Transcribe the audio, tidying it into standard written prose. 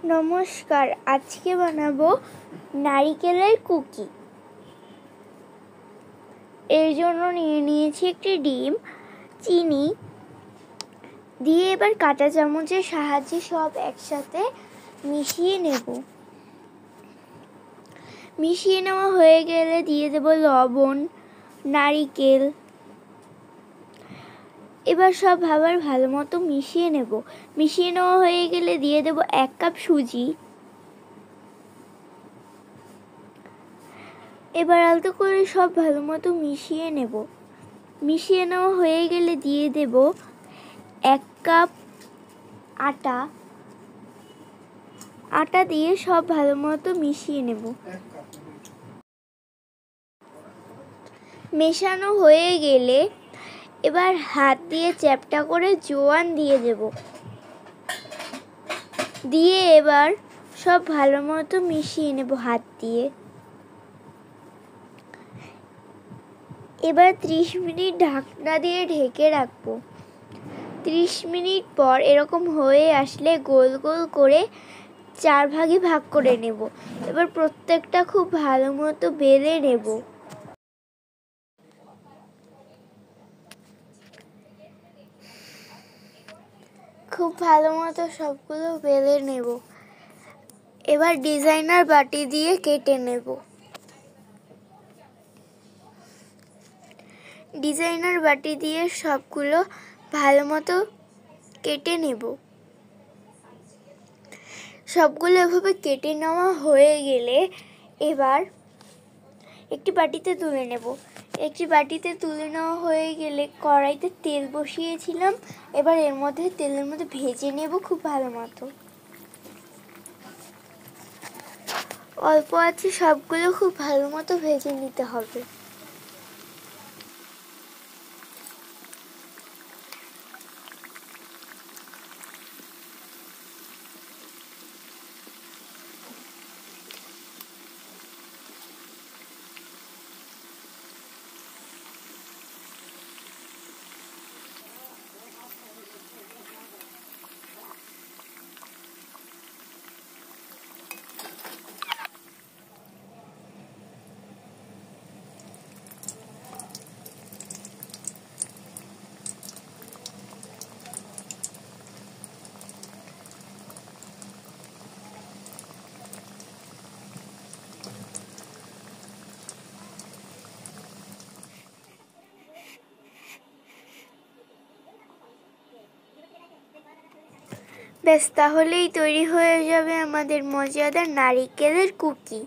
নমস্কার, আজকে বানাবো নারিকেলের কুকি। এর জন্য নিয়ে নিয়েছি একটি ডিম, চিনি দিয়ে এবার কাঁটা চামচের সাহায্যে সব একসাথে মিশিয়ে নেব। মিশিয়ে নেওয়া হয়ে গেলে দিয়ে দেব লবণ, নারিকেল। এবার সব আবার ভালো মতো মিশিয়ে নেব। মিশিয়ে নেওয়া হয়ে গেলে দিয়ে দেব 1 কাপ সুজি। এবার আলতো করে সব ভালো মতো মিশিয়ে নেব। মিশিয়ে নেওয়া হয়ে গেলে দিয়ে দেব 1 কাপ আটা। আটা দিয়ে সব ভালো মতো মিশিয়ে নেব। মেশানো হয়ে গেলে এবার হাত দিয়ে চ্যাপ্টা করে জোয়ান দিয়ে দেব। দিয়ে এবার সব ভালো মতো মিশিয়ে নেব হাত দিয়ে। এবার 30 মিনিট ঢাকনা দিয়ে ঢেকে রাখবো। 30 মিনিট পর এরকম হয়ে আসলে গোল গোল করে 4 ভাগে ভাগ করে নেব। এবার প্রত্যেকটা খুব ভালো মতো বেলে নেব। খুব ভালো মতো সবগুলো বেলে নেব। এবার ডিজাইনার বাটি দিয়ে কেটে নেব। ডিজাইনার বাটি দিয়ে সবগুলো ভালো মতো কেটে নেব। সবগুলো এভাবে কেটে নেওয়া হয়ে গেলে এবার একটি বাটিতে তুলে নেব। একটি বাটিতে তুলে নেওয়া হয়ে গেলে কড়াইতে তেল বসিয়েছিলাম। এবার তেলের মধ্যে ভেজে নেব খুব ভালো মতো। অল্প আছে সবগুলো খুব ভালো মতো ভেজে নিতে হবে। ব্যাস, তাহলেই তৈরি হয়ে যাবে আমাদের মজাদার নারিকেলের কুকি।